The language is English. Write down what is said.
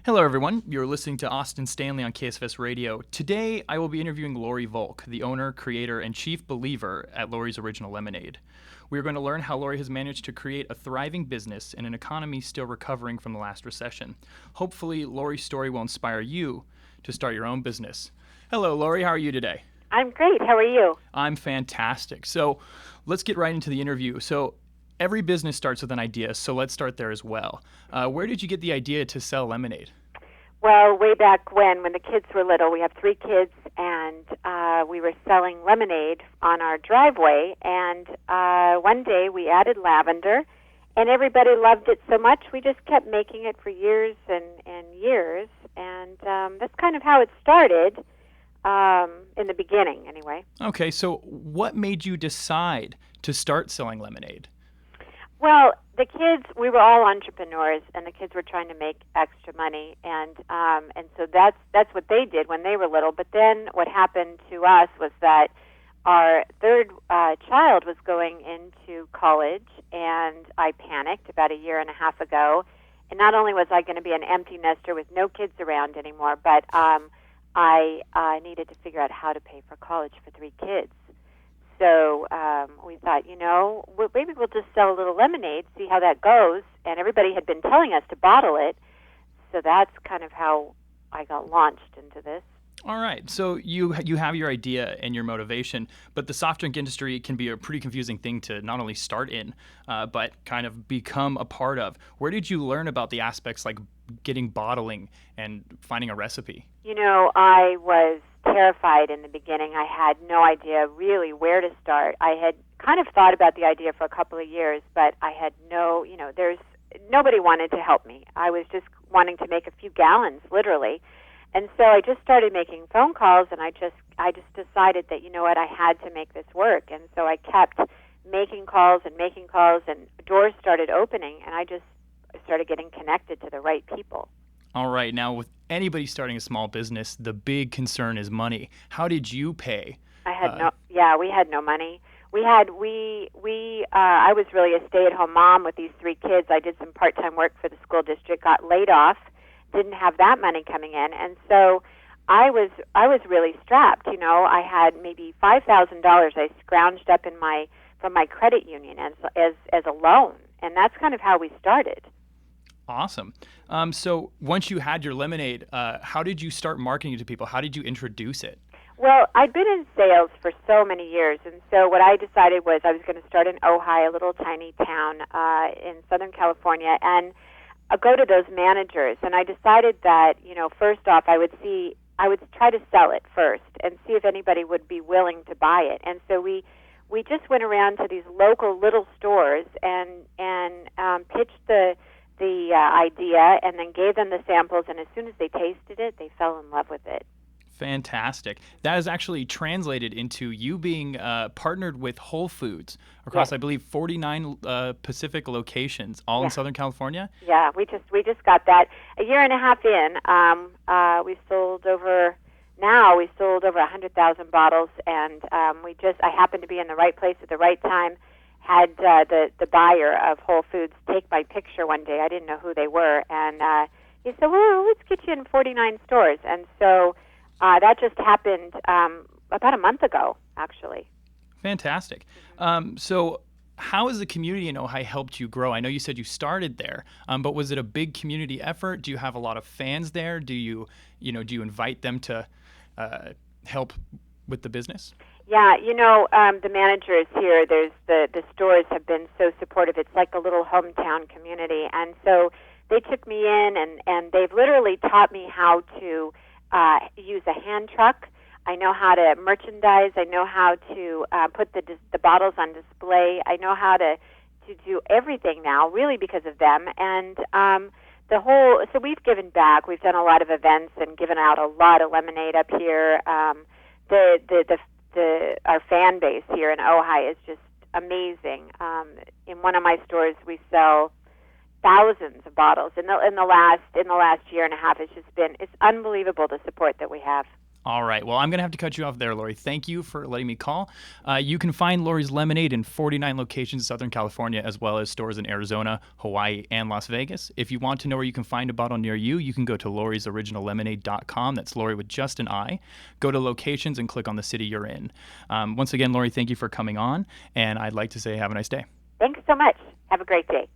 Hello, everyone. You're listening to Austin Stanley on KSFS Radio. Today, I will be interviewing Lori Volk, the owner, creator, and chief believer at Lori's Original Lemonade. We are going to learn how Lori has managed to create a thriving business in an economy still recovering from the last recession. Hopefully, Lori's story will inspire you to start your own business. Hello, Lori. How are you today? I'm great. How are you? I'm fantastic. So let's get right into the interview. So every business starts with an idea, so let's start there as well. Where did you get the idea to sell lemonade? Well, way back when the kids were little, we have 3 kids, and we were selling lemonade on our driveway. And one day we added lavender, and everybody loved it so much we just kept making it for years and years. And that's kind of how it started in the beginning, anyway. Okay, so what made you decide to start selling lemonade? Well, the kids, we were all entrepreneurs, and the kids were trying to make extra money, and so that's what they did when they were little. But then what happened to us was that our third child was going into college, and I panicked about a year and a half ago. And not only was I going to be an empty nester with no kids around anymore, but I needed to figure out how to pay for college for 3 kids. So we thought, maybe we'll just sell a little lemonade, see how that goes. And everybody had been telling us to bottle it. So that's kind of how I got launched into this. All right. So you have your idea and your motivation, but the soft drink industry can be a pretty confusing thing to not only start in, but kind of become a part of. Where did you learn about the aspects like getting bottling and finding a recipe? I was terrified in the beginning. I had no idea really where to start. I had kind of thought about the idea for a couple of years, but I had nobody wanted to help me. I was just wanting to make a few gallons, literally. And so I just started making phone calls, and I just decided that, I had to make this work. And so I kept making calls, and doors started opening, and I just started getting connected to the right people. All right. Now, with anybody starting a small business, the big concern is money. How did you pay? We had no money. I was really a stay-at-home mom with these 3 kids. I did some part-time work for the school district, got laid off, didn't have that money coming in, and so I was really strapped. I had maybe $5,000 I scrounged up from my credit union as a loan, and that's kind of how we started. Awesome. So once you had your lemonade, how did you start marketing it to people? How did you introduce it? Well, I'd been in sales for so many years, and so what I decided was I was going to start in Ojai, a little tiny town in Southern California, and go to those managers. And I decided that, first off, I would try to sell it first and see if anybody would be willing to buy it. And so we just went around to these local little stores and pitched the idea, and then gave them the samples, and as soon as they tasted it, they fell in love with it. Fantastic. That is actually translated into you being partnered with Whole Foods across, Yes. I believe, 49 Pacific locations, all in Southern California. Yeah, we just got that a year and a half in. We sold over 100,000 bottles, and I happened to be in the right place at the right time. Had the buyer of Whole Foods take my picture one day. I didn't know who they were, and he said, "Well, let's get you in 49 stores." And so that just happened about a month ago, actually. Fantastic. So how has the community in Ojai helped you grow? I know you said you started there, but was it a big community effort? Do you have a lot of fans there? Do you invite them to help with the business? Yeah, the managers here, there's the stores have been so supportive. It's like a little hometown community. And so they took me in, and they've literally taught me how to use a hand truck. I know how to merchandise. I know how to put the bottles on display. I know how to do everything now, really because of them. And so we've given back. We've done a lot of events and given out a lot of lemonade up here. Our fan base here in Ojai is just amazing. In one of my stores, we sell thousands of bottles in the last year and a half. It's unbelievable the support that we have. All right. Well, I'm going to have to cut you off there, Lori. Thank you for letting me call. You can find Lori's Lemonade in 49 locations in Southern California, as well as stores in Arizona, Hawaii, and Las Vegas. If you want to know where you can find a bottle near you, you can go to lori'soriginallemonade.com. That's Lori with just an I. Go to locations and click on the city you're in. Once again, Lori, thank you for coming on, and I'd like to say have a nice day. Thanks so much. Have a great day.